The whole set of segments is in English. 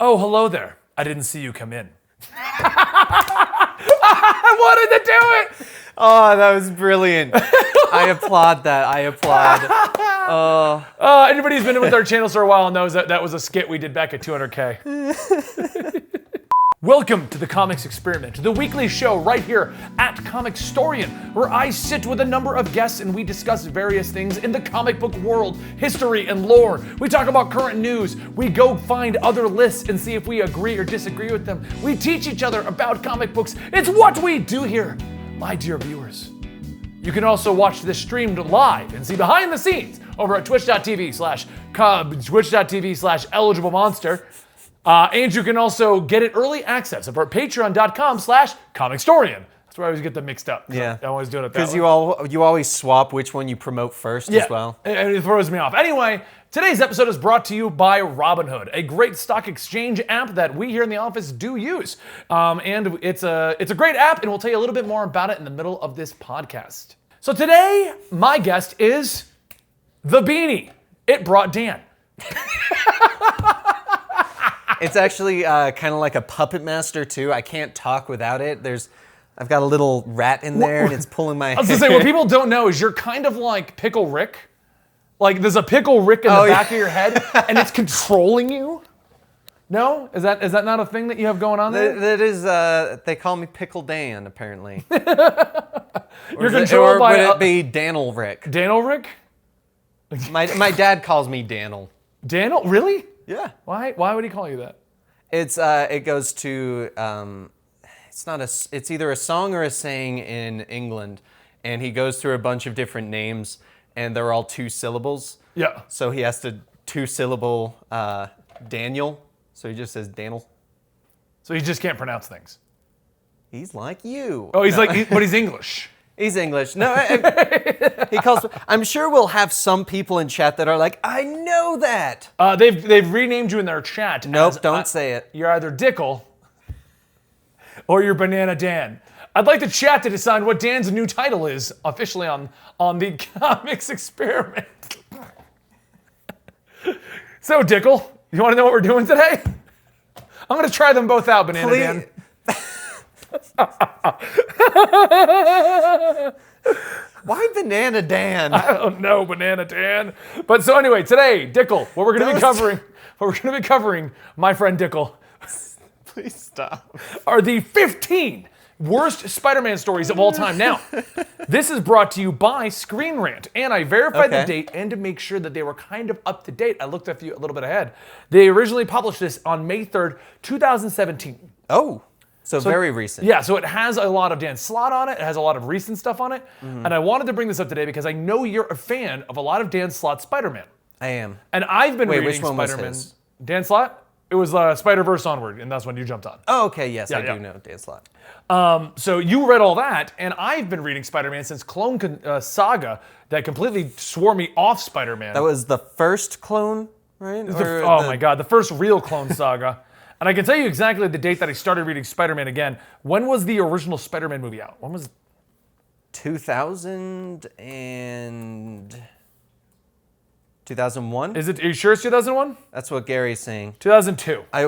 Oh, hello there. I didn't see you come in. I wanted to do it. Oh, that was brilliant. I applaud that. I applaud. Anybody who's been with our channel for a while knows that was a skit we did back at 200K. Welcome to the Comics Experiment, the weekly show right here at Comicstorian, where I sit with a number of guests and we discuss various things in the comic book world, history, and lore. We talk about current news. We go find other lists and see if we agree or disagree with them. We teach each other about comic books. It's what we do here, my dear viewers. You can also watch this streamed live and see behind the scenes over at twitch.tv/eligible-monster. And you can also get it early access over at patreon.com/Comicstorian. That's where I always get them mixed up. Yeah. I always do it that way. Because you always swap which one you promote first as well. And it throws me off. Anyway, today's episode is brought to you by Robinhood, a great stock exchange app that we here in the office do use. And it's a great app, and we'll tell you a little bit more about it in the middle of this podcast. So today, my guest is the Beanie. It brought Dan. It's actually kind of like a puppet master too. I can't talk without it. I've got a little rat in there and it's pulling my hair. I was gonna say, what people don't know is you're kind of like Pickle Rick. Like there's a Pickle Rick in the back of your head and it's controlling you. No? Is that not a thing that you have going on there? That is, they call me Pickle Dan apparently. You're controlled by... Would it be Dan'l Rick? Dan'l Rick? My dad calls me Dan'l. Dan'l? Really? Yeah. Why would he call you that? It goes to it's either a song or a saying in England, and he goes through a bunch of different names, and they're all 2 syllables. Yeah. So he has to 2-syllable Daniel, so he just says Dan'l. So he just can't pronounce things. He's like you. Oh, but he's English. He's English. No, he calls. I'm sure we'll have some people in chat that are like, I know that. They've renamed you in their chat. Nope, don't say it. You're either Dickle or you're Banana Dan. I'd like the chat to decide what Dan's new title is officially on the Comics Experiment. So, Dickle, you want to know what we're doing today? I'm going to try them both out, Banana Dan. Why Banana Dan? I don't know, Banana Dan. But so anyway, today, Dickle, what we're going to be covering, my friend Dickle, Please stop. are the 15 worst Spider-Man stories of all time. Now, this is brought to you by Screen Rant, and I verified the date, and to make sure that they were kind of up to date, I looked a little bit ahead. They originally published this on May 3rd, 2017. Oh. So very recent. Yeah, so it has a lot of Dan Slott on it. It has a lot of recent stuff on it. And I wanted to bring this up today because I know you're a fan of a lot of Dan Slott's Spider-Man. I am. And I've been reading which one Spider-Man. was his? Dan Slott? It was Spider-Verse Onward, and that's when you jumped on. Oh, okay, yes, I do know Dan Slott. So you read all that, and I've been reading Spider-Man since Clone Saga that completely swore me off Spider-Man. That was the first clone, right? My God, the first real Clone Saga. And I can tell you exactly the date that I started reading Spider-Man again. When was the original Spider-Man movie out? When was it? 2001? Are you sure it's 2001? That's what Gary's saying. 2002. I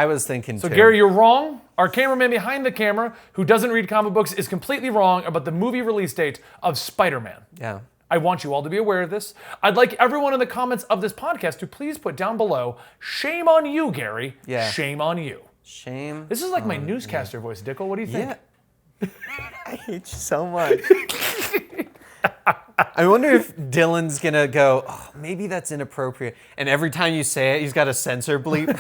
was thinking So Gary, you're wrong. Our cameraman behind the camera, who doesn't read comic books, is completely wrong about the movie release date of Spider-Man. Yeah. I want you all to be aware of this. I'd like everyone in the comments of this podcast to please put down below, shame on you, Gary. Yeah. Shame on you. Shame. This is like my newscaster voice, Dickle. What do you think? Yeah. I hate you so much. I wonder if Dylan's gonna go, oh, maybe that's inappropriate. And every time you say it, he's got a censor bleep.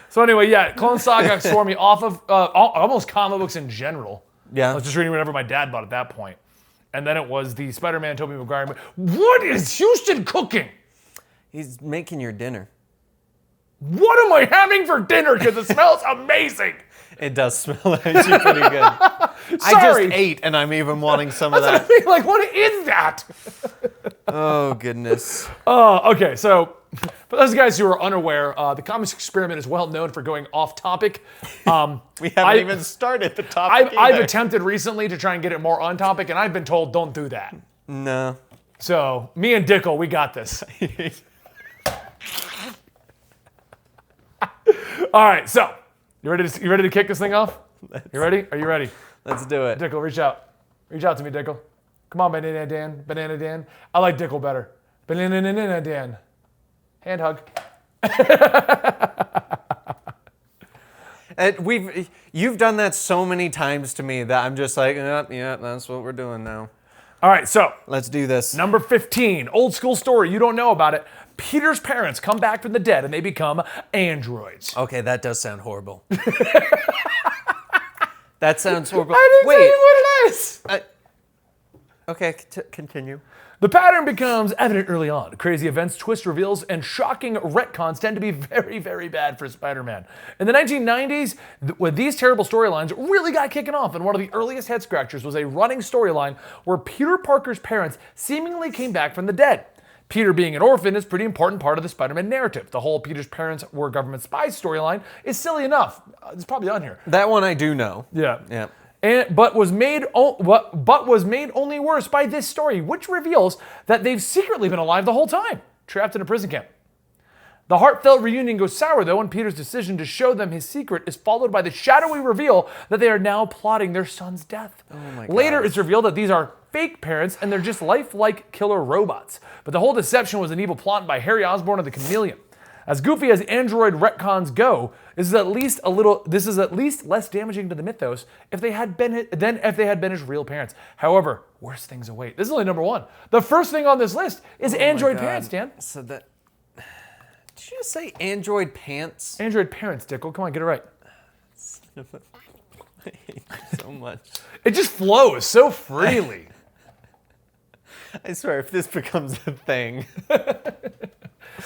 So anyway, yeah, Clone Saga swore me off of almost comic books in general. Yeah. I was just reading whatever my dad bought at that point. And then it was the Spider-Man Tobey Maguire. What is Houston cooking? He's making your dinner. What am I having for dinner? Because it smells amazing. It does smell actually pretty good. I just ate, and I'm even wanting some of that. Like, what is that? Oh, goodness. Okay, so for those guys who are unaware, the Comics Experiment is well known for going off topic. We haven't even started the topic I've attempted recently to try and get it more on topic, and I've been told, don't do that. No. So, me and Dickle, we got this. All right, so you ready to kick this thing off? You ready? Are you ready? Let's do it. Dickel, reach out. Reach out to me, Dickel. Come on, Banana Dan. Banana Dan. I like Dickel better. Banana Dan. Hand hug. And you've done that so many times to me that I'm just like, yeah, that's what we're doing now. All right, so Let's do this. number 15, old school story. You don't know about it. Peter's parents come back from the dead and they become androids. Okay, that does sound horrible. That sounds horrible. I didn't tell you what it is. Okay, continue. The pattern becomes evident early on. Crazy events, twist reveals, and shocking retcons tend to be very, very bad for Spider-Man. In the 1990s, when these terrible storylines really got kicking off, and one of the earliest head scratchers was a running storyline where Peter Parker's parents seemingly came back from the dead. Peter being an orphan is a pretty important part of the Spider-Man narrative. The whole Peter's parents were government spies storyline is silly enough. It's probably on here. That one I do know. Yeah. Yeah. But was made only worse by this story, which reveals that they've secretly been alive the whole time, trapped in a prison camp. The heartfelt reunion goes sour, though, and Peter's decision to show them his secret is followed by the shadowy reveal that they are now plotting their son's death. Oh my God. Later, it's revealed that these are fake parents and they're just lifelike killer robots. But the whole deception was an evil plot by Harry Osborn of the Chameleon. As goofy as android retcons go, this is at least less damaging to the mythos than if they had been his real parents. However, worse things await. This is only number 1. The first thing on this list is android parents, Dan. So that... Did you just say android pants? Android parents, Dickel. Come on, get it right. I hate you so much. It just flows so freely. I swear, if this becomes a thing...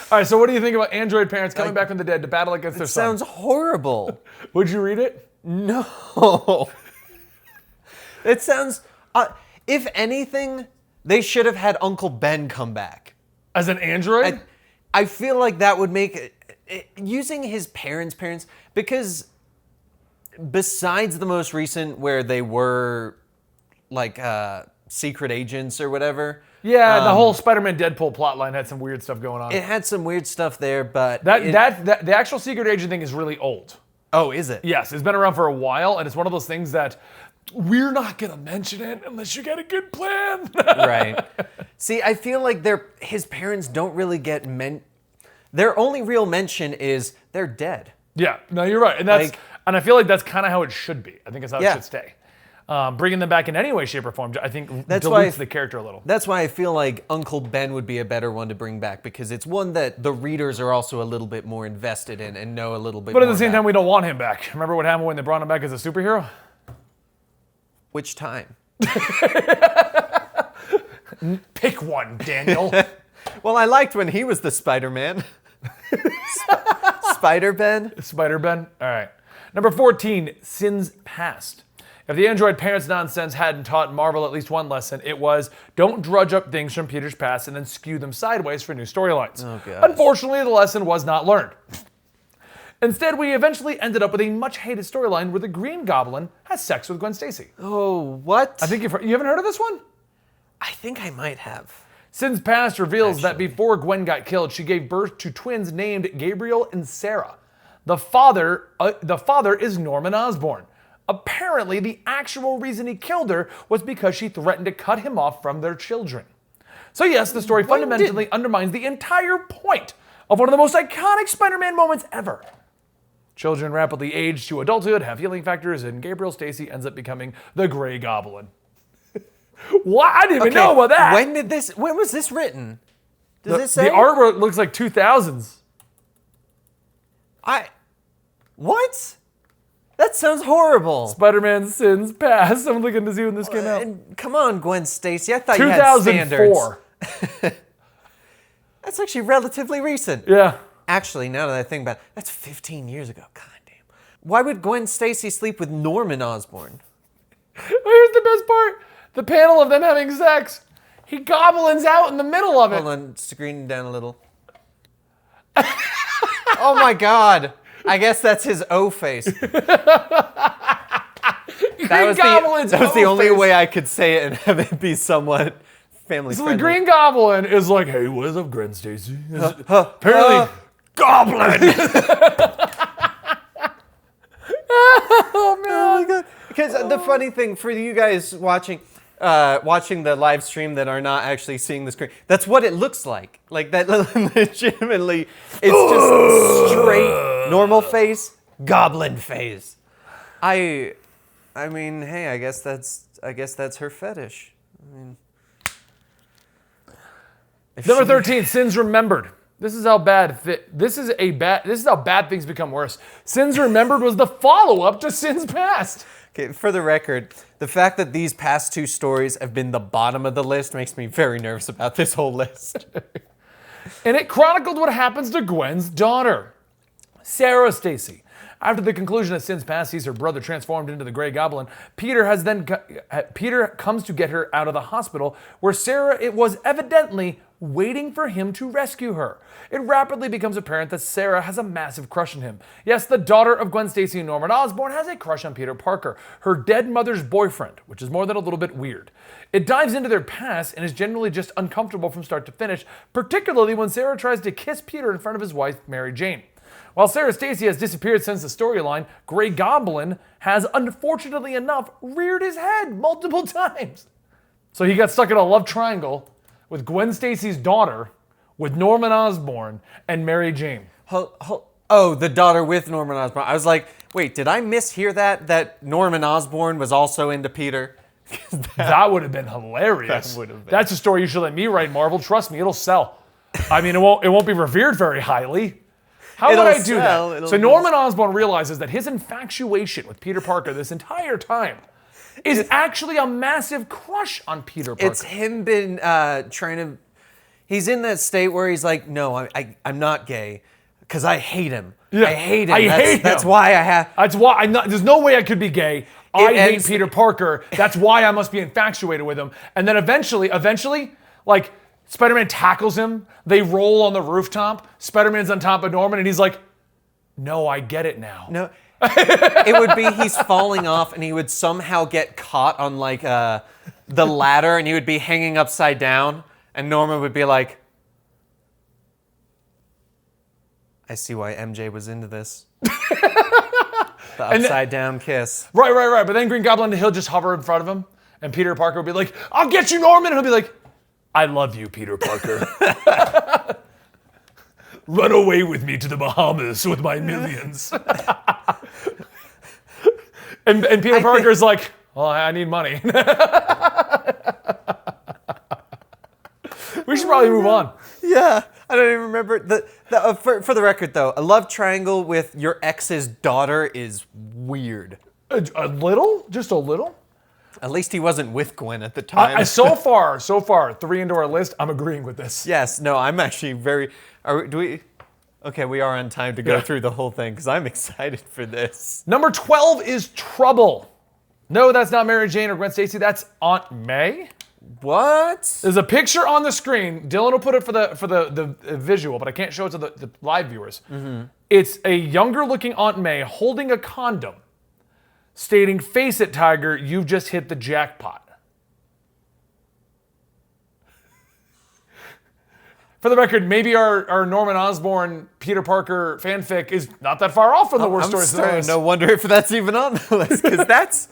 All right, so what do you think about android parents coming back from the dead to battle against their son? Sounds horrible. Would you read it? No. It sounds... if anything, they should have had Uncle Ben come back. As an android? I feel like that would make... using his parents' because besides the most recent where they were like secret agents or whatever... Yeah, the whole Spider-Man Deadpool plotline had some weird stuff going on. It had some weird stuff there, but... The actual secret agent thing is really old. Oh, is it? Yes, it's been around for a while, and it's one of those things that we're not going to mention it unless you get a good plan. Right. See, I feel like his parents don't really get their only real mention is they're dead. Yeah, no, you're right. And and I feel like that's kind of how it should be. I think that's how it should stay. Bringing them back in any way, shape, or form, I think dilutes the character a little. That's why I feel like Uncle Ben would be a better one to bring back, because it's one that the readers are also a little bit more invested in and know a little bit more. But at the same time, we don't want him back. Remember what happened when they brought him back as a superhero? Which time? Pick one, Daniel. Well, I liked when he was the Spider-Man. Spider-Ben? Spider-Ben? All right. Number 14, Sins Past. If the android parents nonsense hadn't taught Marvel at least one lesson, it was don't drudge up things from Peter's past and then skew them sideways for new storylines. Oh, gosh. Unfortunately, the lesson was not learned. Instead, we eventually ended up with a much-hated storyline where the Green Goblin has sex with Gwen Stacy. Oh, what? I think you haven't heard of this one? I think I might have. Sins Past reveals that before Gwen got killed, she gave birth to twins named Gabriel and Sarah. The father is Norman Osborn. Apparently, the actual reason he killed her was because she threatened to cut him off from their children. So yes, the story fundamentally undermines the entire point of one of the most iconic Spider-Man moments ever. Children rapidly age to adulthood, have healing factors, and Gabriel Stacy ends up becoming the Grey Goblin. What? I didn't even know about that. When was this written? Does it say? The artwork looks like 2000s. What? That sounds horrible. Spider-Man Sins Past. I'm looking to see when this came out. Come on, Gwen Stacy. I thought you had standards. 2004. That's actually relatively recent. Yeah. Actually, now that I think about it, that's 15 years ago. God damn. Why would Gwen Stacy sleep with Norman Osborn? Here's the best part. The panel of them having sex. He goblins out in the middle of it. Hold on, screen down a little. Oh my God. I guess that's his O face. That was the only way I could say it and have it be somewhat family friendly. So the Green Goblin is like, hey, what is up, Gwen Stacy? Apparently, Goblin! Because the funny thing for you guys watching the live stream that are not actually seeing the screen, that's what it looks like. Like that legitimately, it's just straight normal face, goblin face. I mean, hey, I guess that's her fetish. I mean, Number 13, Sins Remembered. This is how bad things become worse. Sins Remembered was the follow-up to Sins Past. Okay, for the record, the fact that these past two stories have been the bottom of the list makes me very nervous about this whole list. And it chronicled what happens to Gwen's daughter, Sarah Stacy. After the conclusion of Sins Past sees her brother transformed into the Grey Goblin, Peter comes to get her out of the hospital, where Sarah was evidently waiting for him to rescue her. It rapidly becomes apparent that Sarah has a massive crush on him. Yes, the daughter of Gwen Stacy and Norman Osborn has a crush on Peter Parker, her dead mother's boyfriend, which is more than a little bit weird. It dives into their past and is generally just uncomfortable from start to finish, particularly when Sarah tries to kiss Peter in front of his wife, Mary Jane. While Sarah Stacy has disappeared since the storyline, Grey Goblin has, unfortunately enough, reared his head multiple times. So he got stuck in a love triangle with Gwen Stacy's daughter, with Norman Osborn, and Mary Jane. Oh, the daughter with Norman Osborn. I was like, wait, did I mishear that Norman Osborn was also into Peter? That would have been hilarious. That would have been. That's a story you should let me write, Marvel. Trust me, it'll sell. I mean, it won't be revered very highly. How would I do that? So Norman Osborn realizes that his infatuation with Peter Parker this entire time is actually a massive crush on Peter Parker. It's him been trying to... He's in that state where he's like, no, I'm not gay because I hate him. Yeah, I hate him. I hate him. That's why I have... That's why there's no way I could be gay. I hate Peter Parker. That's why I must be infatuated with him. And then eventually, like, Spider-Man tackles him. They roll on the rooftop. Spider-Man's on top of Norman, and he's like, no, I get it now. No, it would be he's falling off, and he would somehow get caught on, like, the ladder, and he would be hanging upside down, and Norman would be like, I see why MJ was into this. The upside-down kiss. Right. But then Green Goblin, he'll just hover in front of him, and Peter Parker will be like, I'll get you, Norman. And he'll be like, I love you, Peter Parker. Run away with me to the Bahamas with my millions. and Peter Parker's like, well, I need money. We should probably move on. Yeah, I don't even remember. For the record, though, a love triangle with your ex's daughter is weird. A little? Just a little? At least he wasn't with Gwen at the time. So far, 3 into our list, I'm agreeing with this. Yes, no, I'm actually very... Okay, we are on time to go through the whole thing, because I'm excited for this. Number 12 is Trouble. No, that's not Mary Jane or Gwen Stacy, that's Aunt May. What? There's a picture on the screen. Dylan will put it for the visual, but I can't show it to the live viewers. Mm-hmm. It's a younger looking Aunt May holding a condom, stating, "Face it, Tiger, you've just hit the jackpot." For the record, maybe our Norman Osborn, Peter Parker fanfic is not that far off from the worst stories on the list. No wonder if that's even on the list, because that's...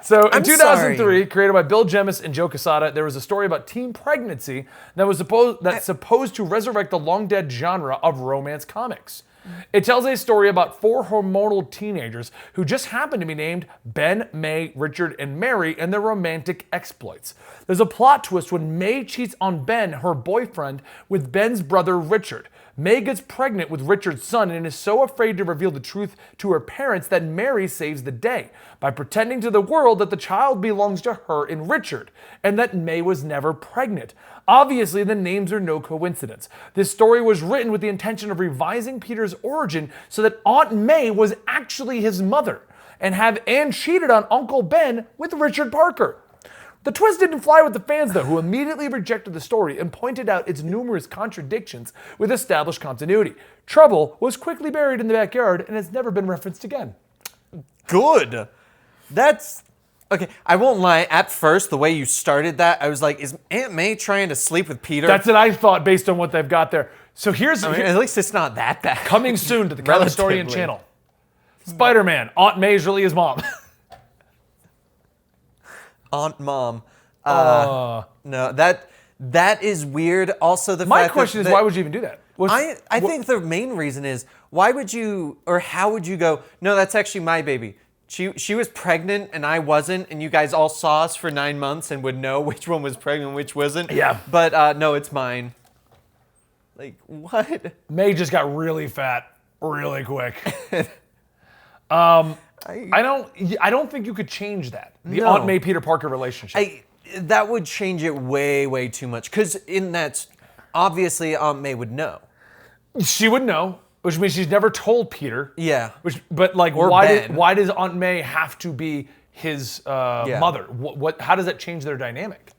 So in 2003, created by Bill Jemas and Joe Quesada, there was a story about teen pregnancy that supposed to resurrect the long-dead genre of romance comics. It tells a story about 4 hormonal teenagers who just happen to be named Ben, May, Richard, and Mary, and their romantic exploits. There's a plot twist when May cheats on Ben, her boyfriend, with Ben's brother Richard. May gets pregnant with Richard's son and is so afraid to reveal the truth to her parents that Mary saves the day by pretending to the world that the child belongs to her and Richard, and that May was never pregnant. Obviously, the names are no coincidence. This story was written with the intention of revising Peter's origin so that Aunt May was actually his mother and cheated on Uncle Ben with Richard Parker. The twist didn't fly with the fans, though, who immediately rejected the story and pointed out its numerous contradictions with established continuity. Trouble was quickly buried in the backyard and has never been referenced again. Good. That's... Okay, I won't lie. At first, the way you started that, I was like, is Aunt May trying to sleep with Peter? That's what I thought based on what they've got there. So here's... at least it's not that bad. Coming soon to the Comicstorian channel. Spider-Man. Aunt May's really his mom. Aunt Mom. No, that is weird. Also, the My fact question that, is, why would you even do that? I think the main reason is, why would you, or how would you go, no, that's actually my baby. She was pregnant and I wasn't, and you guys all saw us for 9 months and would know which one was pregnant and which wasn't. Yeah. But no, it's mine. Like, what? May just got really fat really quick. I don't think you could change that. The Aunt May Peter Parker relationship. That would change it way, way too much. Because in that, obviously Aunt May would know. She would know, which means she's never told Peter. Yeah. But like, Or Ben. why does Aunt May have to be his mother? How does that change their dynamic?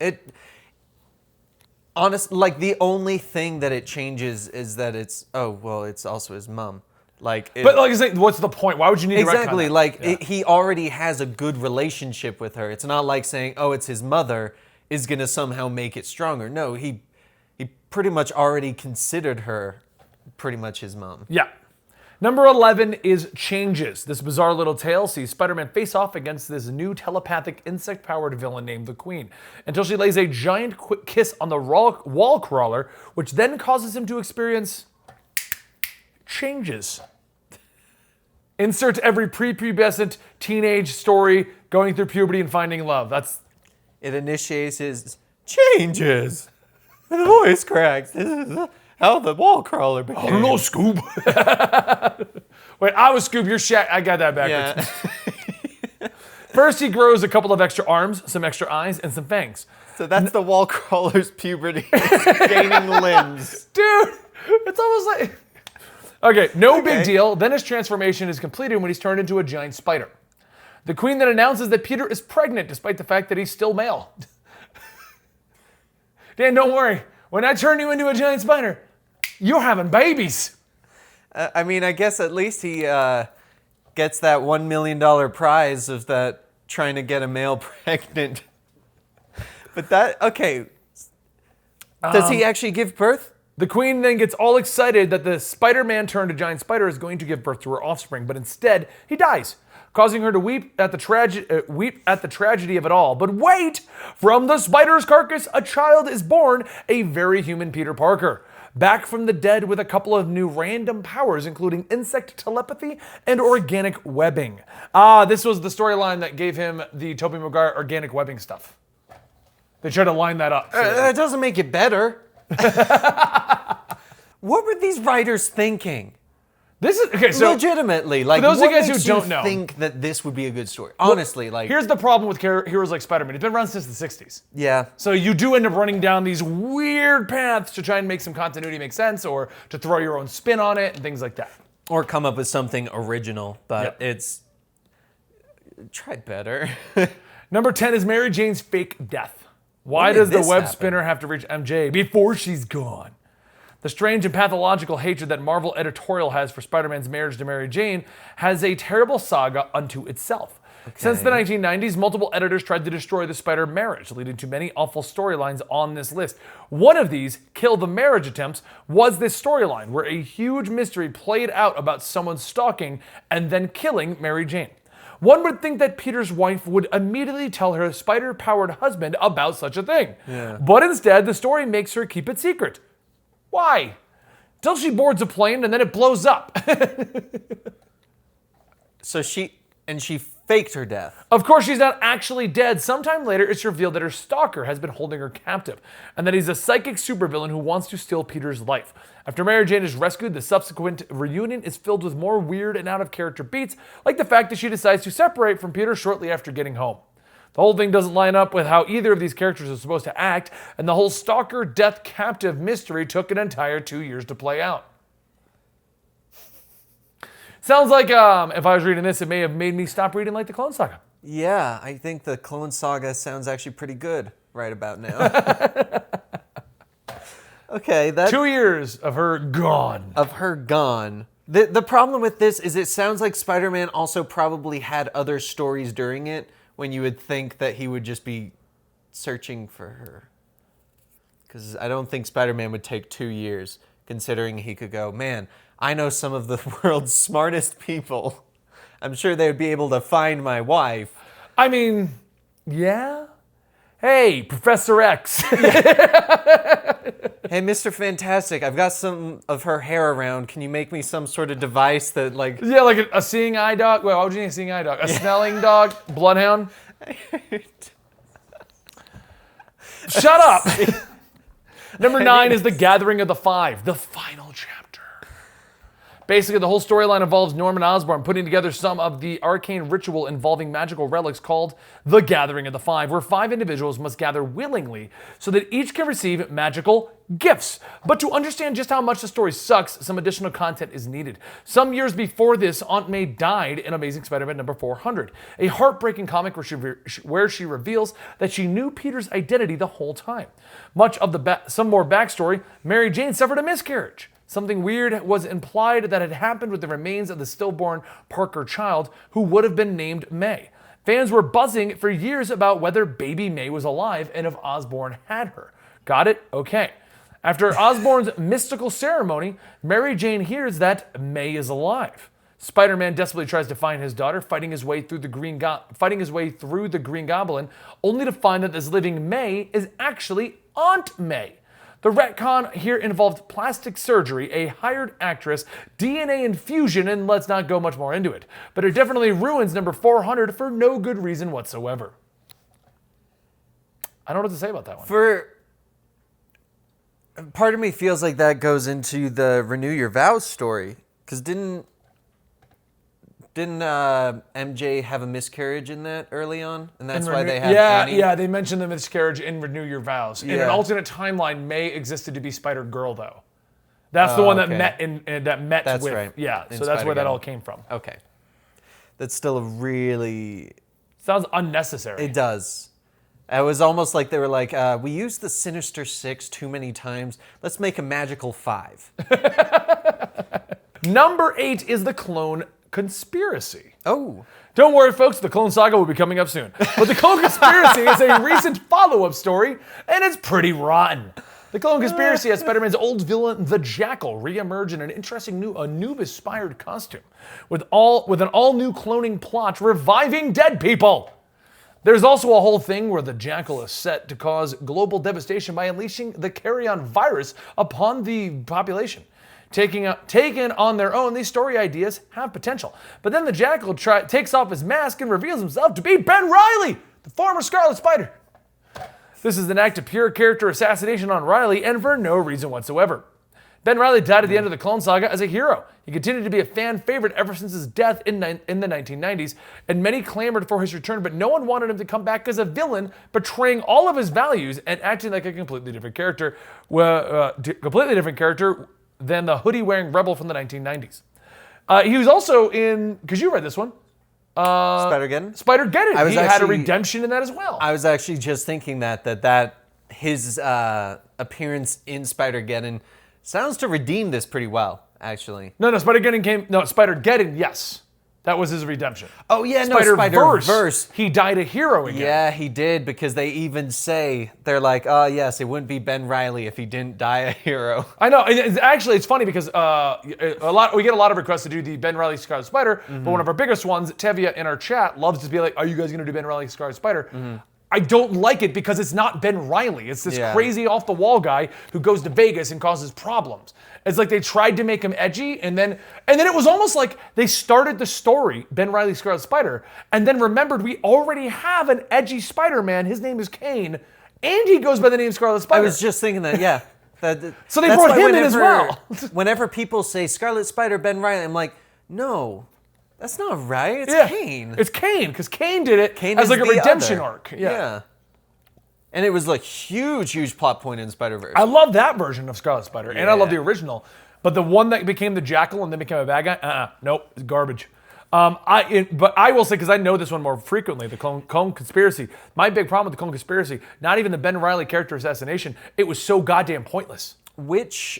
Honestly, like, the only thing that it changes is that it's also his mom. But like I say, what's the point? Why would you need to exactly retcon that? he already has a good relationship with her. It's not like saying, oh, it's his mother is gonna somehow make it stronger. No, he pretty much already considered her pretty much his mom. Yeah. Number 11 is Changes. This bizarre little tale sees Spider-Man face off against this new telepathic insect-powered villain named the Queen, until she lays a giant quick kiss on the wall crawler, which then causes him to experience changes. Insert every prepubescent teenage story going through puberty and finding love. It initiates his changes. The voice cracks. This is how the wall crawler became. I don't know, Scoob. Wait, I was Scoob, you're Shaq. I got that backwards. Yeah. First, he grows a couple of extra arms, some extra eyes, and some fangs. So that's the wall crawler's puberty. Gaining limbs. Dude, it's almost like... Okay, no big deal. Then his transformation is completed when he's turned into a giant spider. The Queen then announces that Peter is pregnant, despite the fact that he's still male. Dan, don't worry. When I turn you into a giant spider, you're having babies. I mean, I guess at least he gets that $1 million prize of that trying to get a male pregnant. But does he actually give birth? The Queen then gets all excited that the Spider-Man turned a giant spider is going to give birth to her offspring, but instead he dies, causing her to weep at the tragedy of it all. But wait! From the spider's carcass, a child is born, a very human Peter Parker. Back from the dead with a couple of new random powers, including insect telepathy and organic webbing. This was the storyline that gave him the Tobey Maguire organic webbing stuff. They tried to line that up. That doesn't make it better. What were these writers thinking? This is okay. So legitimately, like, for those of you guys makes who don't know, think that this would be a good story? Honestly, like, here's the problem with heroes like Spider-Man. It's been around since the '60s. Yeah. So you do end up running down these weird paths to try and make some continuity make sense, or to throw your own spin on it and things like that. Or come up with something original, but it's try better. Number 10 is Mary Jane's fake death. Why does the web spinner have to reach MJ before she's gone? The strange and pathological hatred that Marvel editorial has for Spider-Man's marriage to Mary Jane has a terrible saga unto itself. Since the 1990s, multiple editors tried to destroy the Spider marriage, leading to many awful storylines on this list. One of these, kill the marriage attempts, was this storyline, where a huge mystery played out about someone stalking and then killing Mary Jane. One would think that Peter's wife would immediately tell her spider-powered husband about such a thing. Yeah. But instead, the story makes her keep it secret. Why? Till she boards a plane and then it blows up. So she faked her death. Of course, she's not actually dead. Sometime later, it's revealed that her stalker has been holding her captive, and that he's a psychic supervillain who wants to steal Peter's life. After Mary Jane is rescued, the subsequent reunion is filled with more weird and out-of-character beats, like the fact that she decides to separate from Peter shortly after getting home. The whole thing doesn't line up with how either of these characters are supposed to act, and the whole stalker death captive mystery took an entire 2 years to play out. Sounds like if I was reading this, it may have made me stop reading like the Clone Saga. Yeah, I think the Clone Saga sounds actually pretty good right about now. Okay, 2 years of her gone. The problem with this is it sounds like Spider-Man also probably had other stories during it, when you would think that he would just be searching for her. Because I don't think Spider-Man would take 2 years, considering he could go, man, I know some of the world's smartest people. I'm sure they would be able to find my wife. I mean, yeah. Hey, Professor X. Hey, Mr. Fantastic, I've got some of her hair around. Can you make me some sort of device that, like... Yeah, like a seeing eye dog. Wait, why would you need a seeing eye dog? A smelling dog? Bloodhound? Shut up! Number 9 is The Gathering of the Five, the final chapter. Basically, the whole storyline involves Norman Osborn putting together some of the arcane ritual involving magical relics called The Gathering of the Five, where 5 individuals must gather willingly so that each can receive magical gifts. But to understand just how much the story sucks, some additional content is needed. Some years before this, Aunt May died in Amazing Spider-Man number 400, a heartbreaking comic where she reveals that she knew Peter's identity the whole time. Much of some more backstory, Mary Jane suffered a miscarriage. Something weird was implied that had happened with the remains of the stillborn Parker child, who would have been named May. Fans were buzzing for years about whether baby May was alive and if Osborn had her. Got it? Okay. After Osborn's mystical ceremony, Mary Jane hears that May is alive. Spider-Man desperately tries to find his daughter, fighting his way through the Green Goblin, only to find that this living May is actually Aunt May. The retcon here involved plastic surgery, a hired actress, DNA infusion, and let's not go much more into it. But it definitely ruins number 400 for no good reason whatsoever. I don't know what to say about that one. Part of me feels like that goes into the Renew Your Vows story, because didn't MJ have a miscarriage in that early on? And that's why they have Annie? Yeah, they mentioned the miscarriage in Renew Your Vows. In an alternate timeline, May existed to be Spider-Girl, though. That's the one that met that's with... Right. Yeah, so that's where that all came from. Okay. That's still a really... Sounds unnecessary. It does. It was almost like they were like, we used the Sinister Six too many times. Let's make a magical 5. Number 8 is the Clone Conspiracy. Oh. Don't worry, folks, the Clone Saga will be coming up soon. But the Clone Conspiracy is a recent follow-up story, and it's pretty rotten. The Clone Conspiracy has Spider-Man's old villain, the Jackal, re-emerge in an interesting new Anubis-inspired costume, with an all-new cloning plot reviving dead people. There's also a whole thing where the Jackal is set to cause global devastation by unleashing the carrion virus upon the population. Taken on their own, these story ideas have potential. But then the Jackal takes off his mask and reveals himself to be Ben Reilly, the former Scarlet Spider. This is an act of pure character assassination on Reilly, and for no reason whatsoever. Ben Reilly died at the end of the Clone Saga as a hero. He continued to be a fan favorite ever since his death in the 1990s, and many clamored for his return, but no one wanted him to come back as a villain, betraying all of his values and acting like a completely different character than the hoodie-wearing rebel from the 1990s. He was also in, because you read this one, Spider-Geddon? Spider-Geddon. He had a redemption in that as well. I was actually just thinking that his appearance in Spider-Geddon sounds to redeem this pretty well, actually. No, Spider-Geddon, yes. That was his redemption. Oh, yeah, Spider-Verse. He died a hero again. Yeah, he did, because they even say, they're like, oh, yes, it wouldn't be Ben Reilly if he didn't die a hero. I know. It's funny because we get a lot of requests to do the Ben Reilly Scarlet Spider, but one of our biggest ones, Tevia in our chat, loves to be like, are you guys going to do Ben Reilly Scarlet Spider? I don't like it because it's not Ben Reilly. It's this crazy off-the-wall guy who goes to Vegas and causes problems. It's like they tried to make him edgy, and then it was almost like they started the story, Ben Reilly Scarlet Spider, and then remembered we already have an edgy Spider-Man. His name is Kane, and he goes by the name Scarlet Spider. I was just thinking that, yeah. So they brought him in as well. Whenever people say Scarlet Spider, Ben Reilly, I'm like, no. That's not right. It's Kane. It's Kane, because Kane did it as like a redemption arc. Yeah. And it was like huge plot point in Spider-Verse. I love that version of Scarlet Spider, and I love the original. But the one that became the Jackal and then became a bad guy, nope, it's garbage. But I will say, because I know this one more frequently, the Clone Conspiracy. My big problem with the Clone Conspiracy, not even the Ben Reilly character assassination, it was so goddamn pointless. Which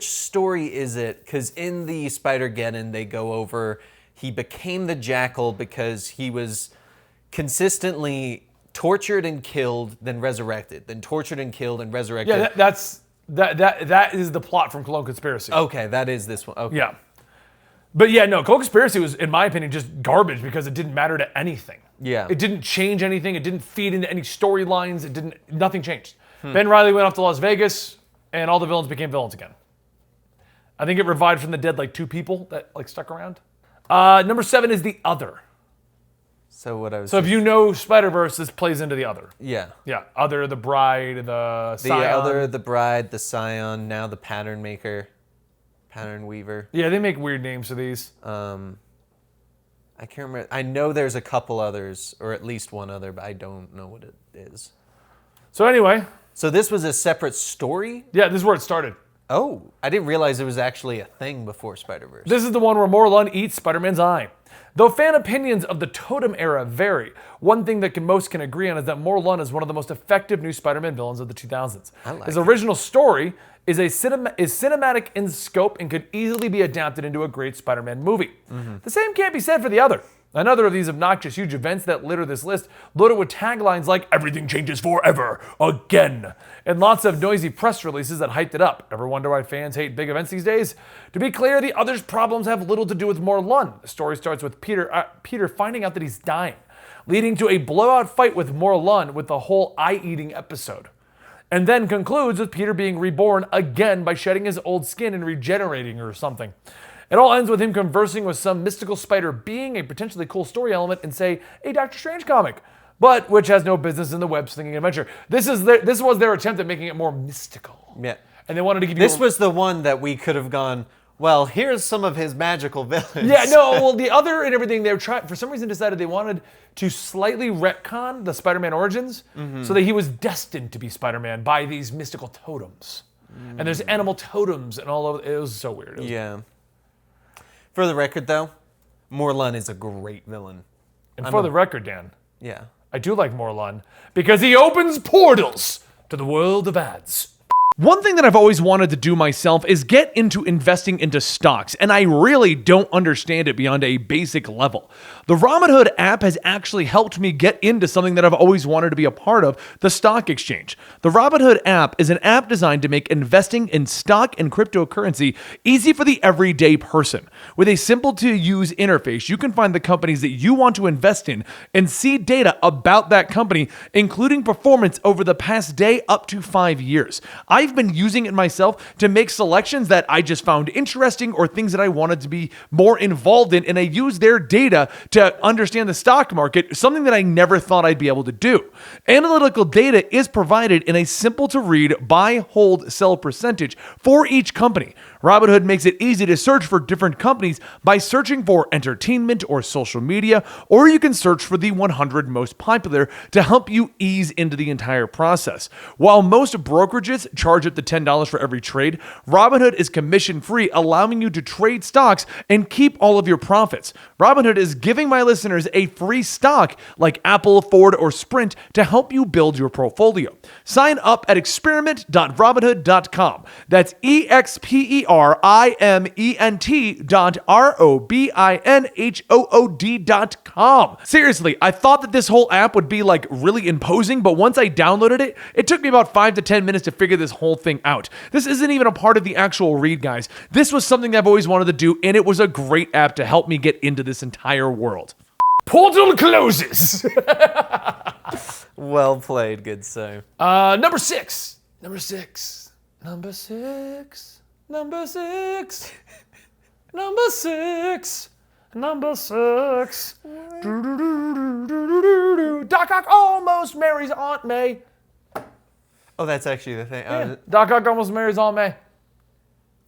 story is it? Because in the Spider-Geddon, they go over... He became the Jackal because he was consistently tortured and killed, then resurrected, then tortured and killed and resurrected. Yeah, that is the plot from Clone Conspiracy. Okay, that is this one. Okay. Yeah. But yeah, no, Clone Conspiracy was, in my opinion, just garbage because it didn't matter to anything. Yeah. It didn't change anything. It didn't feed into any storylines. Nothing changed. Ben Reilly went off to Las Vegas, and all the villains became villains again. I think it revived from the dead like 2 people that like stuck around. Number 7 is The Other. So if you know Spider-Verse, this plays into The Other. Yeah. Yeah. Other, the Bride, the Scion. The Other, the Bride, the Scion, now the Pattern Maker, Pattern Weaver. Yeah, they make weird names for these. I can't remember. I know there's a couple others, or at least one other, but I don't know what it is. So anyway. So this was a separate story? Yeah, this is where it started. Oh, I didn't realize it was actually a thing before Spider-Verse. This is the one where Morlun eats Spider-Man's eye. Though fan opinions of the Totem era vary, one thing that most can agree on is that Morlun is one of the most effective new Spider-Man villains of the 2000s. His original story is cinematic in scope and could easily be adapted into a great Spider-Man movie. The same can't be said for The Other. Another of these obnoxious huge events that litter this list, loaded with taglines like "Everything changes forever, again," and lots of noisy press releases that hyped it up. Ever wonder why fans hate big events these days? To be clear, The Other's problems have little to do with Morlun. The story starts with Peter finding out that he's dying, leading to a blowout fight with Morlun with the whole eye-eating episode. And then concludes with Peter being reborn again by shedding his old skin and regenerating or something. It all ends with him conversing with some mystical spider being, a potentially cool story element in, say, a Doctor Strange comic, but which has no business in the web-slinging adventure. This was their attempt at making it more mystical. Yeah. And they wanted to give you... This was the one that we could have gone, well, here's some of his magical villains. Yeah, no, well, The Other and everything, they were for some reason decided they wanted to slightly retcon the Spider-Man origins so that he was destined to be Spider-Man by these mystical totems. And there's animal totems and all over. It was so weird. Yeah. For the record, though, Morlun is a great villain. And for the record, Dan, yeah, I do like Morlun because he opens portals to the world of ads. One thing that I've always wanted to do myself is get into investing into stocks, and I really don't understand it beyond a basic level. The Robinhood app has actually helped me get into something that I've always wanted to be a part of, the stock exchange. The Robinhood app is an app designed to make investing in stock and cryptocurrency easy for the everyday person. With a simple-to-use interface, you can find the companies that you want to invest in and see data about that company, including performance over the past day up to 5 years. I've been using it myself to make selections that I just found interesting or things that I wanted to be more involved in, and I use their data to understand the stock market, something that I never thought I'd be able to do. Analytical data is provided in a simple-to-read buy, hold, sell percentage for each company. Robinhood makes it easy to search for different companies by searching for entertainment or social media, or you can search for the 100 most popular to help you ease into the entire process. While most brokerages charge up to $10 for every trade, Robinhood is commission-free, allowing you to trade stocks and keep all of your profits. Robinhood is giving my listeners a free stock like Apple, Ford, or Sprint to help you build your portfolio. Sign up at experiment.robinhood.com. That's experiment.robinhood.com. Seriously, I thought that this whole app would be like really imposing, but once I downloaded it, it took me about 5 to 10 minutes to figure this whole thing out. This isn't even a part of the actual read, guys. This was something I've always wanted to do, and it was a great app to help me get into this entire world. Portal closes. Well played, good sir. Number six. Number six. Number six. Number six. Number six. Number six. Doc Ock almost marries Aunt May. Oh, that's actually the thing. Yeah. Doc Ock almost marries Aunt May.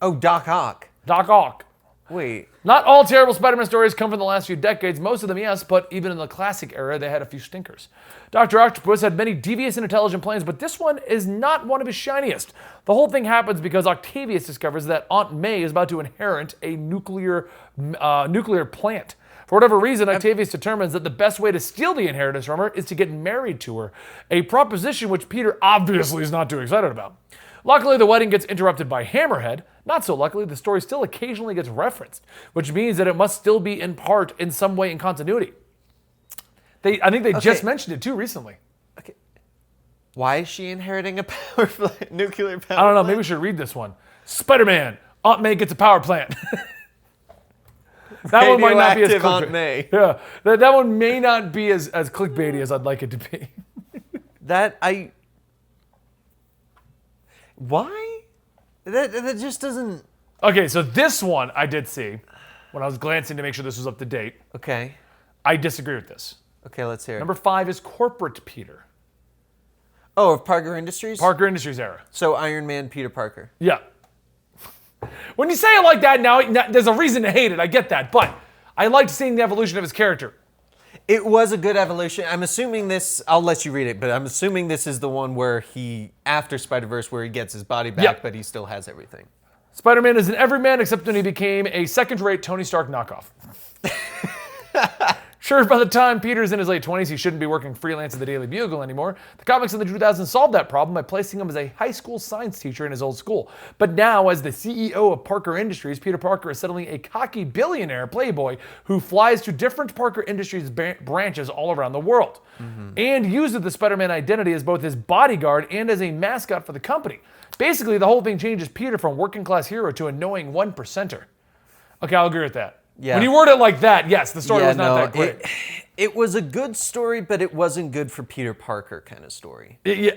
Oh, Doc Ock. Doc Ock. Wait. Not all terrible Spider-Man stories come from the last few decades. Most of them, yes, but even in the classic era, they had a few stinkers. Dr. Octopus had many devious and intelligent plans, but this one is not one of his shiniest. The whole thing happens because Octavius discovers that Aunt May is about to inherit a nuclear plant. For whatever reason, Octavius determines that the best way to steal the inheritance from her is to get married to her, a proposition which Peter obviously is not too excited about. Luckily, the wedding gets interrupted by Hammerhead. Not so luckily, the story still occasionally gets referenced, which means that it must still be in part, in some way, in continuity. I think they just mentioned it too recently. Okay. Why is she inheriting a power plant, nuclear power I don't know, plant? maybe we should read this one. Spider-Man, Aunt May gets a power plant. That one might not be as Radioactive Aunt clickbaity. May. Yeah, that one may not be as clickbaity as I'd like it to be. Why? That just doesn't. Okay, so this one I did see when I was glancing to make sure this was up to date. Okay. I disagree with this. Okay, let's hear it. Number 5 is Corporate Peter. Oh, of Parker Industries? Parker Industries era. So Iron Man Peter Parker. Yeah. When you say it like that now, there's a reason to hate it. I get that. But I liked seeing the evolution of his character. It was a good evolution. I'm assuming this, I'll let you read it, but I'm assuming this is the one where after Spider-Verse, where he gets his body back, Yep. but he still has everything. Spider-Man is an everyman except when he became a second-rate Tony Stark knockoff. Sure, by the time Peter's in his late 20s, he shouldn't be working freelance at the Daily Bugle anymore. The comics in the 2000s solved that problem by placing him as a high school science teacher in his old school. But now, as the CEO of Parker Industries, Peter Parker is suddenly a cocky billionaire playboy who flies to different Parker Industries branches all around the world. And uses the Spider-Man identity as both his bodyguard and as a mascot for the company. Basically, the whole thing changes Peter from working-class hero to a knowing one-percenter. Okay, I'll agree with that. Yeah. When you word it like that, yes, the story was not that great. It was a good story, but it wasn't good for Peter Parker kind of story. Yeah.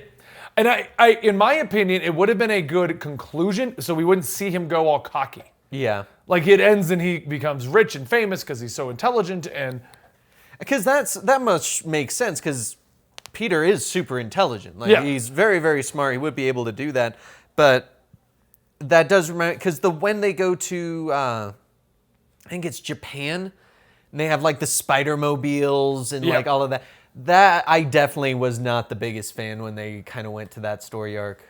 And I, in my opinion, it would have been a good conclusion, so we wouldn't see him go all cocky. Yeah. Like it ends and he becomes rich and famous because he's so intelligent and... Because that much makes sense, because Peter is super intelligent. Like, Yeah. he's very, very smart. He would be able to do that. But that does remind... Because when they go to... I think it's Japan, and they have like the Spider-Mobiles and like all of that. That I definitely was not the biggest fan when they kind of went to that story arc.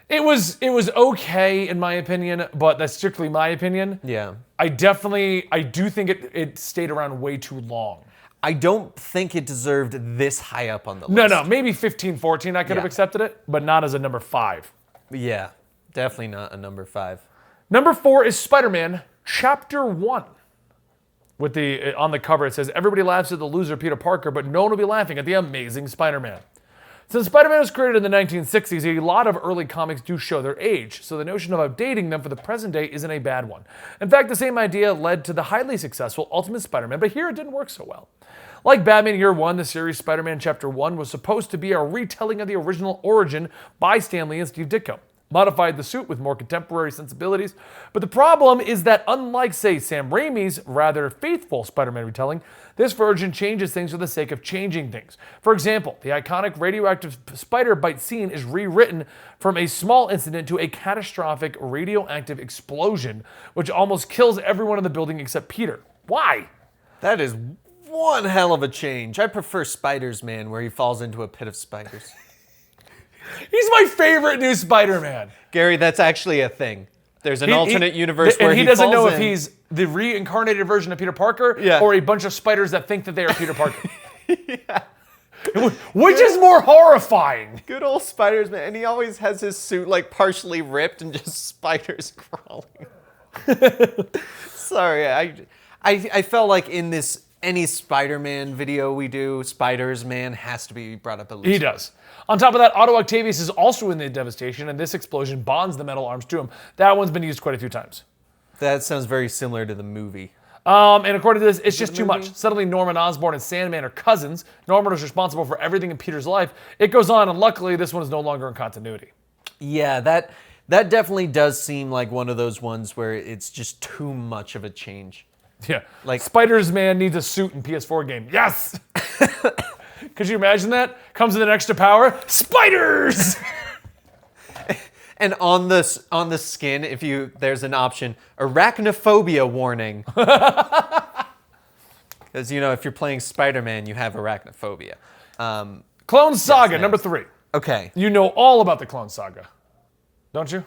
It was okay in my opinion, but that's strictly my opinion. Yeah. I do think it stayed around way too long. I don't think it deserved this high up on the No, list. maybe 15, 14 I could have accepted it, but not as a number 5. Yeah, definitely not a number 5. Number 4 is Spider-Man Chapter 1. With on the cover, it says, everybody laughs at the loser Peter Parker, but no one will be laughing at the amazing Spider-Man. Since Spider-Man was created in the 1960s, a lot of early comics do show their age, so the notion of updating them for the present day isn't a bad one. In fact, the same idea led to the highly successful Ultimate Spider-Man, but here it didn't work so well. Like Batman Year One, the series SpiderMan Chapter 1 was supposed to be a retelling of the original origin by Stan Lee and Steve Ditko. Modified the suit with more contemporary sensibilities, but the problem is that unlike, say, Sam Raimi's rather faithful Spider-Man retelling, this version changes things for the sake of changing things. For example, the iconic radioactive spider bite scene is rewritten from a small incident to a catastrophic radioactive explosion, which almost kills everyone in the building except Peter. Why? That is one hell of a change. I prefer Spider's-Man, where he falls into a pit of spiders. He's my favorite new Spider-Man. Gary, that's actually a thing. There's an alternate universe where he doesn't falls know in. if he's the reincarnated version of Peter Parker Yeah. or a bunch of spiders that think that they are Peter Parker. Which is more horrifying? Good old Spider's-Man, and he always has his suit like partially ripped and just spiders crawling. Sorry, I felt like in this any Spider-Man video we do, Spiders-Man has to be brought up at least. He does. On top of that, Otto Octavius is also in the devastation, and this explosion bonds the metal arms to him. That one's been used quite a few times. That sounds very similar to the movie. And according to this, it's just too much. Suddenly, Norman Osborn and Sandman are cousins. Norman is responsible for everything in Peter's life. It goes on, and luckily, this one is no longer in continuity. Yeah, that definitely does seem like one of those ones where it's just too much of a change. Yeah, Like- Spider-Man needs a suit in PS4 game. Yes! Could you imagine that? Comes with an extra power. Spiders! And on the skin, there's an option, arachnophobia warning. Because if you're playing Spider-Man, you have arachnophobia. Clone Saga, yes. number 3. Okay. You know all about the Clone Saga, don't you?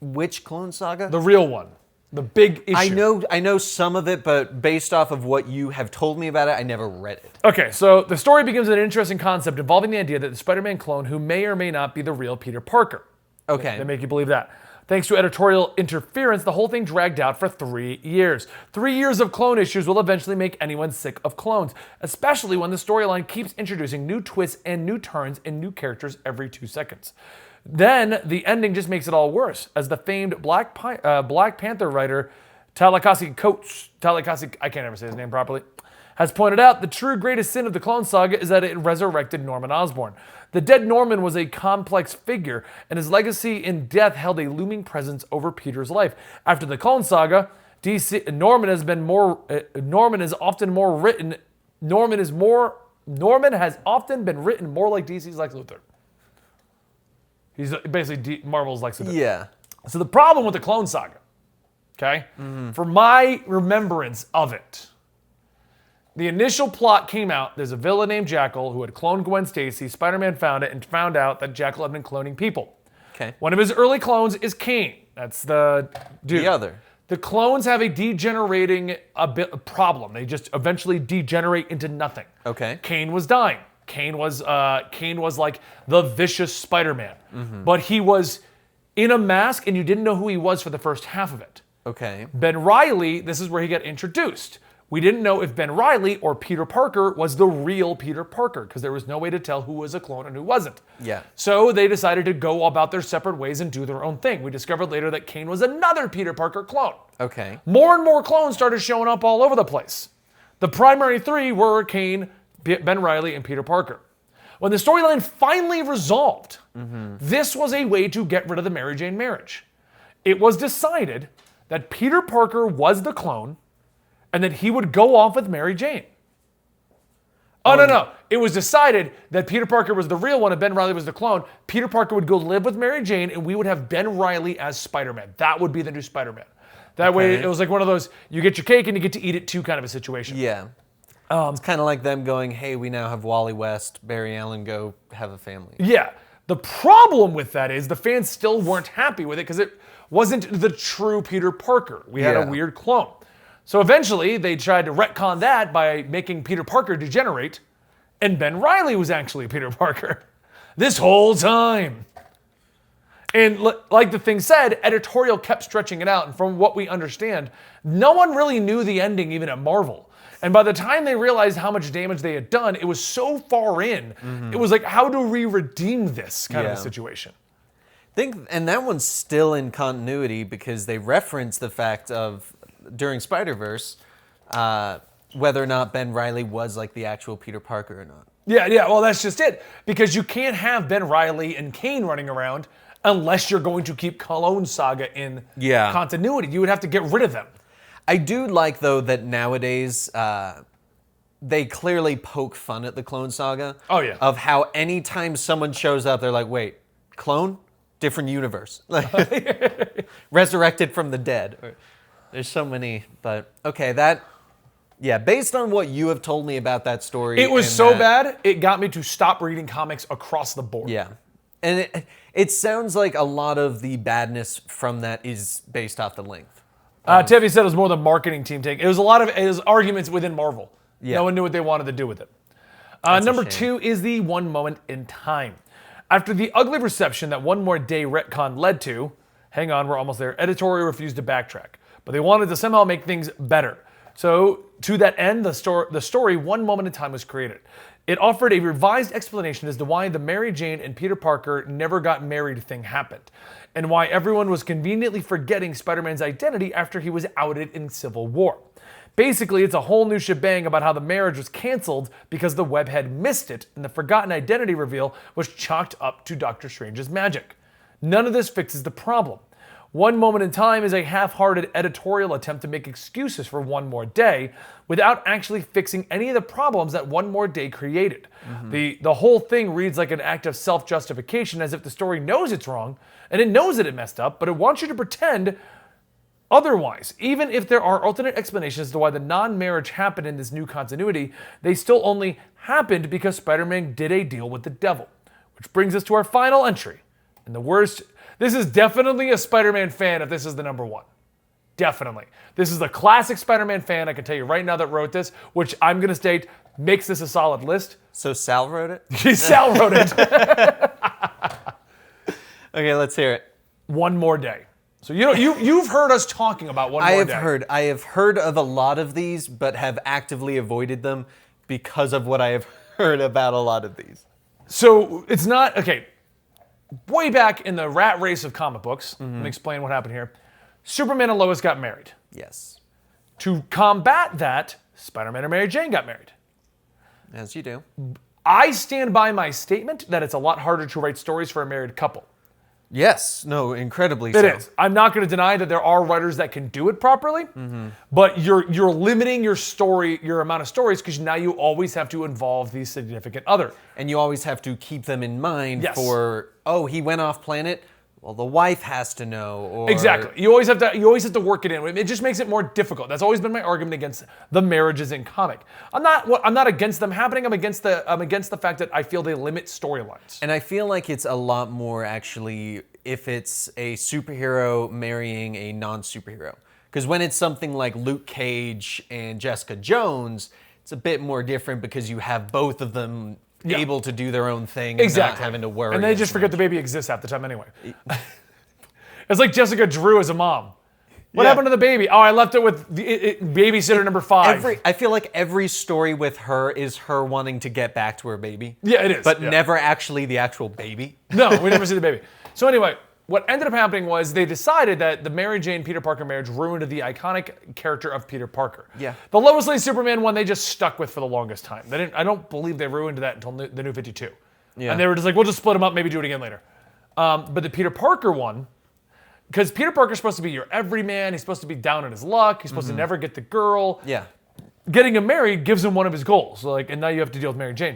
Which Clone Saga? The real one. The big issue. I know some of it, but based off of what you have told me about it, I never read it. Okay, so the story begins with an interesting concept involving the idea that the Spider-Man clone who may or may not be the real Peter Parker. Okay. They make you believe that. Thanks to editorial interference, the whole thing dragged out for 3 years. 3 years of clone issues will eventually make anyone sick of clones, especially when the storyline keeps introducing new twists and new turns and new characters every 2 seconds. Then the ending just makes it all worse, as the famed Black Panther writer Talikasi, I can't ever say his name properly, has pointed out the true greatest sin of the Clone Saga is that it resurrected Norman Osborn. The dead Norman was a complex figure, and his legacy in death held a looming presence over Peter's life. After the Clone Saga, Norman has often been written more like DC's Lex Luthor. He's basically Marvel's Lex Luthor. Yeah. So the problem with the Clone Saga, okay, for my remembrance of it, the initial plot came out. There's a villain named Jackal who had cloned Gwen Stacy. Spider-Man found it and found out that Jackal had been cloning people. Okay. One of his early clones is Kane. That's the dude. The other. The clones have a degenerating problem. They just eventually degenerate into nothing. Okay. Kane was dying. Kane was like the vicious Spider-Man. But he was in a mask and you didn't know who he was for the first half of it. Okay. Ben Reilly, this is where he got introduced. We didn't know if Ben Reilly or Peter Parker was the real Peter Parker because there was no way to tell who was a clone and who wasn't. Yeah. So they decided to go about their separate ways and do their own thing. We discovered later that Kane was another Peter Parker clone. Okay. More and more clones started showing up all over the place. The primary three were Kane, Ben Reilly, and Peter Parker. When the storyline finally resolved, this was a way to get rid of the Mary Jane marriage. It was decided that Peter Parker was the clone and that he would go off with Mary Jane. Oh, no. It was decided that Peter Parker was the real one and Ben Reilly was the clone. Peter Parker would go live with Mary Jane and we would have Ben Reilly as Spider-Man. That would be the new Spider-Man. That way, it was like one of those, you get your cake and you get to eat it too kind of a situation. Yeah. It's kind of like them going, hey, we now have Wally West, Barry Allen, go have a family. Yeah. The problem with that is the fans still weren't happy with it because it wasn't the true Peter Parker. We had a weird clone. So eventually, they tried to retcon that by making Peter Parker degenerate, and Ben Reilly was actually Peter Parker this whole time. And like the thing said, editorial kept stretching it out, and from what we understand, no one really knew the ending even at Marvel. And by the time they realized how much damage they had done, it was so far in, it was like, how do we redeem this kind of a situation? And that one's still in continuity because they reference the fact of, during Spider-Verse, whether or not Ben Reilly was like the actual Peter Parker or not. Yeah, well, that's just it. Because you can't have Ben Reilly and Kane running around unless you're going to keep Clone Saga in continuity. You would have to get rid of them. I do like, though, that nowadays they clearly poke fun at the Clone Saga. Oh, yeah. Of how anytime someone shows up, they're like, wait, clone? Different universe. Resurrected from the dead. There's so many, but okay, based on what you have told me about that story. It was so bad, it got me to stop reading comics across the board. Yeah. And it sounds like a lot of the badness from that is based off the length. Tevi said it was more the marketing team take. It was it was arguments within Marvel. Yeah. No one knew what they wanted to do with it. Number 2 is the one moment in time. After the ugly reception that One More Day retcon led to, hang on, we're almost there, editorial refused to backtrack. But they wanted to somehow make things better. So to that end, the story One Moment in Time was created. It offered a revised explanation as to why the Mary Jane and Peter Parker never got married thing happened, and why everyone was conveniently forgetting Spider-Man's identity after he was outed in Civil War. Basically, it's a whole new shebang about how the marriage was canceled because the web had missed it, and the forgotten identity reveal was chalked up to Doctor Strange's magic. None of this fixes the problem. One Moment in Time is a half-hearted editorial attempt to make excuses for One More Day without actually fixing any of the problems that One More Day created. The whole thing reads like an act of self-justification, as if the story knows it's wrong and it knows that it messed up, but it wants you to pretend otherwise. Even if there are alternate explanations as to why the non-marriage happened in this new continuity, they still only happened because Spider-Man did a deal with the devil. Which brings us to our final entry. And the worst... This is definitely a Spider-Man fan if this is the number 1. Definitely. This is the classic Spider-Man fan, I can tell you right now, that wrote this, which I'm going to state makes this a solid list. So Sal wrote it? Sal wrote it. Okay, let's hear it. One More Day. So you've heard us talking about One More Day. I have heard of a lot of these, but have actively avoided them because of what I have heard about a lot of these. So it's not... Okay. Way back in the rat race of comic books, let me explain what happened here. Superman and Lois got married. Yes. To combat that, Spider-Man and Mary Jane got married. As you do. I stand by my statement that it's a lot harder to write stories for a married couple. Yes. No, incredibly It so. is. I'm not going to deny that there are writers that can do it properly, but you're limiting your story, your amount of stories, because now you always have to involve the significant other. And you always have to keep them in mind Yes. for, oh, he went off planet. Well, the wife has to know. Or... Exactly. You always have to work it in. It just makes it more difficult. That's always been my argument against the marriages in comic. I'm not against them happening. I'm against the fact that I feel they limit storylines. And I feel like it's a lot more actually if it's a superhero marrying a non-superhero. Because when it's something like Luke Cage and Jessica Jones, it's a bit more different because you have both of them able to do their own thing and not having to worry. And they just forget the baby exists half the time anyway. It's like Jessica Drew as a mom. What happened to the baby? Oh, I left it with babysitter number 5. I feel like every story with her is her wanting to get back to her baby. Yeah, it is. But never actually the actual baby. No, we never see the baby. So anyway, what ended up happening was they decided that the Mary Jane Peter Parker marriage ruined the iconic character of Peter Parker. Yeah. The Lois Lane Superman one they just stuck with for the longest time. I don't believe they ruined that until the New 52. Yeah. And they were just like, we'll just split them up, maybe do it again later. But the Peter Parker one, because Peter Parker's supposed to be your everyman, he's supposed to be down on his luck, he's supposed to never get the girl. Yeah. Getting him married gives him one of his goals. And now you have to deal with Mary Jane.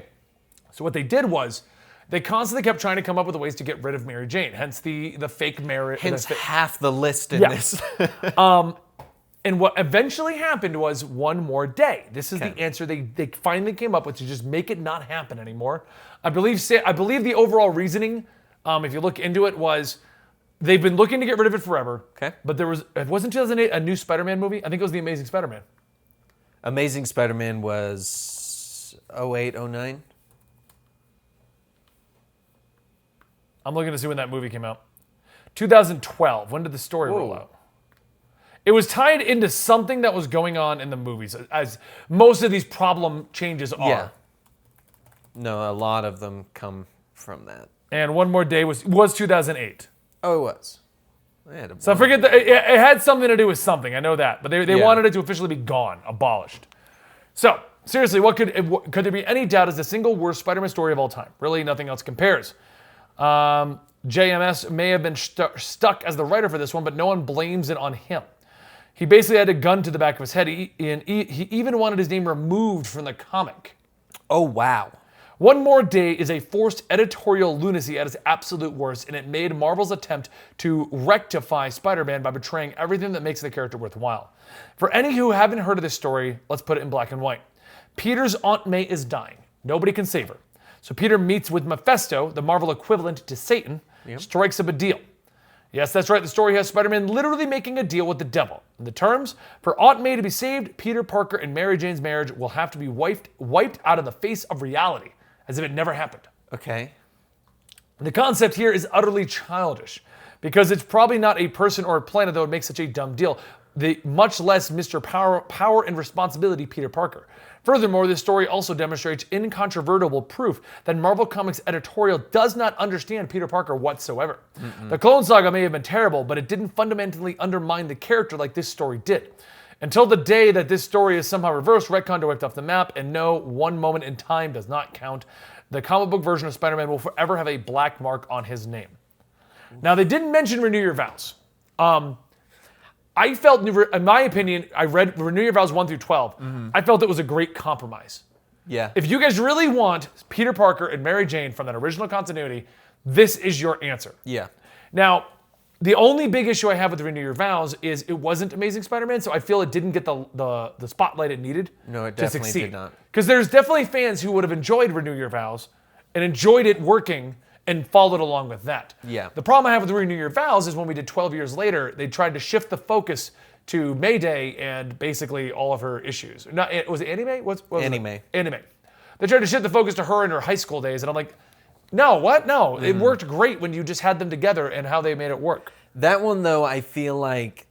So what they did was, they constantly kept trying to come up with ways to get rid of Mary Jane, hence the fake marriage. Hence half the list in this. And what eventually happened was one more day. This is the answer they finally came up with to just make it not happen anymore. I believe the overall reasoning, if you look into it, was they've been looking to get rid of it forever. Okay. But it wasn't 2008 a new Spider-Man movie? I think it was The Amazing Spider-Man. Amazing Spider-Man was 08, 09? I'm looking to see when that movie came out. 2012. When did the story roll out? It was tied into something that was going on in the movies, as most of these problem changes are. Yeah. No, a lot of them come from that. And One More Day was 2008. Oh, it was. So I forget that it had something to do with something. I know that, but they wanted it to officially be gone, abolished. So seriously, could there be any doubt? Is the single worst Spider-Man story of all time? Really, nothing else compares. JMS may have been stuck as the writer for this one, but no one blames it on him. He basically had a gun to the back of his head, and he even wanted his name removed from the comic. Oh, wow. One More Day is a forced editorial lunacy at its absolute worst, and it made Marvel's attempt to rectify Spider-Man by betraying everything that makes the character worthwhile. For any who haven't heard of this story, let's put it in black and white. Peter's Aunt May is dying. Nobody can save her. So Peter meets with Mephisto, the Marvel equivalent to Satan, strikes up a deal. Yes, that's right. The story has Spider-Man literally making a deal with the devil. In the terms, for Aunt May to be saved, Peter Parker and Mary Jane's marriage will have to be wiped out of the face of reality, as if it never happened. Okay. The concept here is utterly childish, because it's probably not a person or a planet that would make such a dumb deal, much less Mr. Power and Responsibility Peter Parker. Furthermore, this story also demonstrates incontrovertible proof that Marvel Comics editorial does not understand Peter Parker whatsoever. The Clone Saga may have been terrible, but it didn't fundamentally undermine the character like this story did. Until the day that this story is somehow reversed, retconned, or wiped off the map, and no, one moment in time does not count, the comic book version of Spider-Man will forever have a black mark on his name. Now, they didn't mention Renew Your Vows. I felt, in my opinion, I read Renew Your Vows 1 through 12. I felt it was a great compromise. Yeah. If you guys really want Peter Parker and Mary Jane from that original continuity, this is your answer. Yeah. Now, the only big issue I have with Renew Your Vows is it wasn't Amazing Spider-Man, so I feel it didn't get the spotlight it needed No, it to definitely succeed. did not. Because there's definitely fans who would have enjoyed Renew Your Vows and enjoyed it working and followed along with that. Yeah. The problem I have with Renew Your Vows is when we did 12 years later, they tried to shift the focus to Mayday and basically all of her issues. Was it Annie Mae? What was Annie it? Mae. Annie Mae. They tried to shift the focus to her in her high school days, and I'm like, no, what? No, it worked great when you just had them together and how they made it work. That one, though, I feel like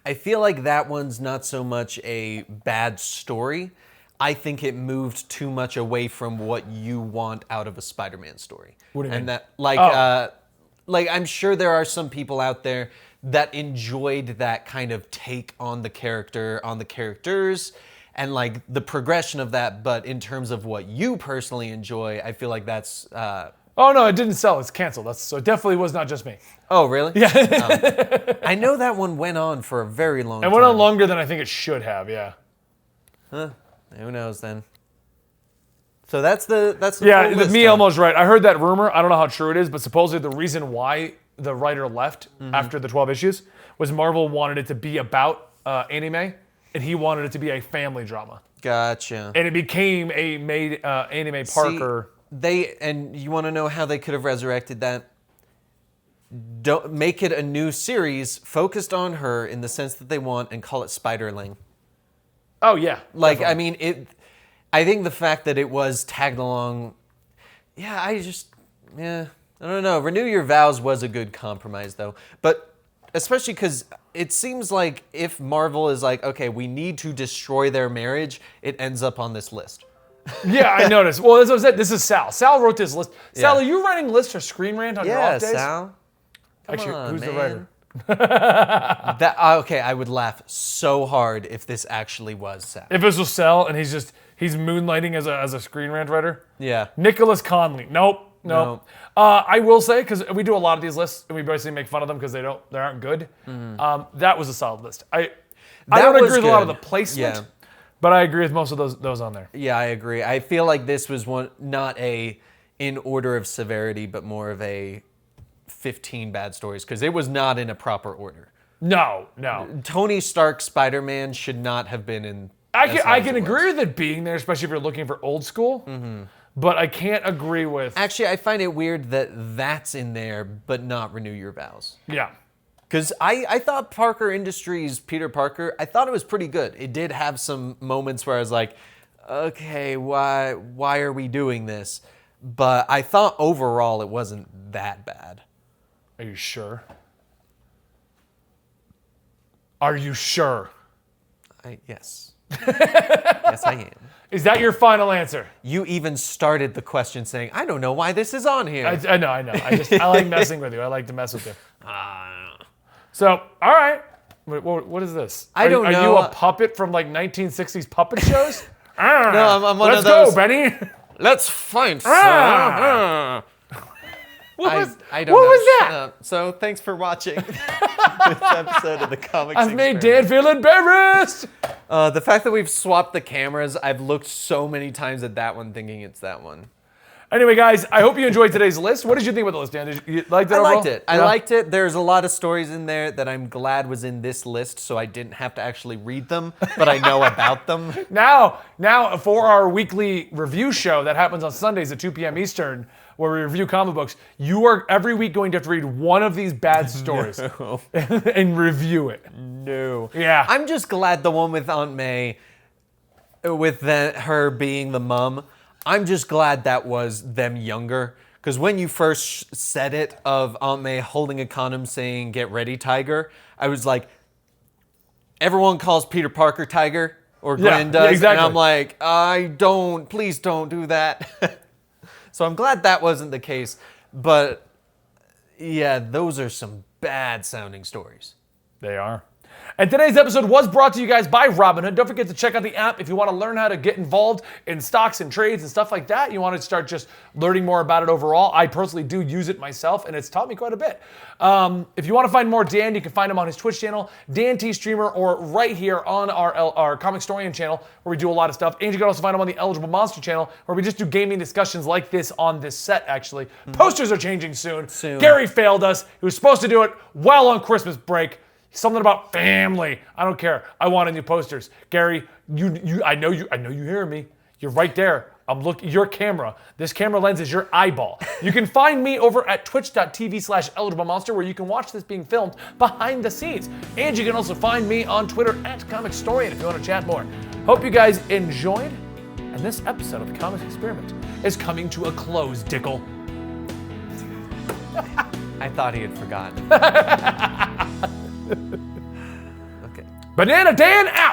that one's not so much a bad story. I think it moved too much away from what you want out of a Spider-Man story. What do you mean? And that, like I'm sure there are some people out there that enjoyed that kind of take on the character, on the characters, and like the progression of that. But in terms of what you personally enjoy, I feel like that's. Oh no, it didn't sell. It's canceled. So it definitely was not just me. Oh really? Yeah. I know that one went on for a very long time. It went on longer than I think it should have. Yeah. Huh. Who knows then? So that's the Yeah, full list, me huh? Elmo's right. I heard that rumor. I don't know how true it is, but supposedly the reason why the writer left after the 12 issues was Marvel wanted it to be about anime, and he wanted it to be a family drama. Gotcha. And it became a anime Parker. And you want to know how they could have resurrected that? Don't make it a new series focused on her in the sense that they want, and call it Spiderling. Oh yeah, Like definitely. I mean it. I think the fact that it was tagged along. Yeah, I don't know. Renew Your Vows was a good compromise though, but especially because it seems like if Marvel is like, okay, we need to destroy their marriage, it ends up on this list. Yeah, I noticed. Well, as I said, this is Sal. Sal wrote this list. Sal, Yeah. are you writing lists for Screen Rant on your Yeah, off days? Sal. Actually, on, who's the man. writer? Okay, I would laugh so hard if this actually was Sal. If this was Sal and he's moonlighting as a Screen Rant writer. Yeah. Nicholas Conley. Nope. I will say, because we do a lot of these lists and we basically make fun of them because they aren't good. That was a solid list. I don't was agree with a lot of the good. placement, Yeah. but I agree with most of those on there. Yeah, I agree. I feel like this was one, not in order of severity, but more of a 15 bad stories, because it was not in a proper order. No. Tony Stark Spider-Man should not have been in. I can agree with it being there, especially if you're looking for old school. But I can't agree with. Actually, I find it weird that that's in there, but not Renew Your Vows. Yeah. Because I thought Parker Industries' Peter Parker, I thought it was pretty good. It did have some moments where I was like, okay, why are we doing this? But I thought overall it wasn't that bad. Are you sure? Are you sure? Yes. Yes, I am. Is that your final answer? You even started the question saying, I don't know why this is on here. I know. I like messing with you. I like to mess with you. So, all right. What is this? I don't Are know. you a puppet from like 1960s puppet shows? No, I'm one Let's of those. go, Benny. Let's fight. What was I don't what know. was that? So thanks for watching this episode of the Comics I've made Experiment. Dan feel embarrassed. The fact that we've swapped the cameras, I've looked so many times at that one thinking it's that one. Anyway, guys, I hope you enjoyed today's list. What did you think about the list, Dan? Did you like that I overall? liked it. I Yeah? liked it. There's a lot of stories in there that I'm glad was in this list, so I didn't have to actually read them, but I know about them. Now, for our weekly review show that happens on Sundays at 2 p.m. Eastern, where we review comic books, you are every week going to have to read one of these bad stories and review it. No. Yeah. I'm just glad the one with Aunt May, with her being the mom, I'm just glad that was them younger. Because when you first said it of Aunt May holding a condom saying, "Get ready, Tiger," I was like, everyone calls Peter Parker Tiger, or Gwen does. exactly. And I'm like, please don't do that. So I'm glad that wasn't the case. But yeah, those are some bad sounding stories. They are. And today's episode was brought to you guys by Robinhood. Don't forget to check out the app if you want to learn how to get involved in stocks and trades and stuff like that. You want to start just learning more about it overall. I personally do use it myself, and it's taught me quite a bit. If you want to find more Dan, you can find him on his Twitch channel, Dan T Streamer, or right here on our Comicstorian channel, where we do a lot of stuff. And you can also find him on the Eligible Monster channel, where we just do gaming discussions like this on this set, actually. Posters are changing soon. Gary failed us. He was supposed to do it while on Christmas break. Something about family. I don't care. I wanted new posters. Gary, I know you hear me. You're right there. I'm looking. Your camera. This camera lens is your eyeball. You can find me over at twitch.tv/eligiblemonster, where you can watch this being filmed behind the scenes. And you can also find me on Twitter at Comicstorian if you want to chat more. Hope you guys enjoyed. And this episode of the Comics Experiment is coming to a close, Dickel. I thought he had forgotten. Okay. Banana Dan out!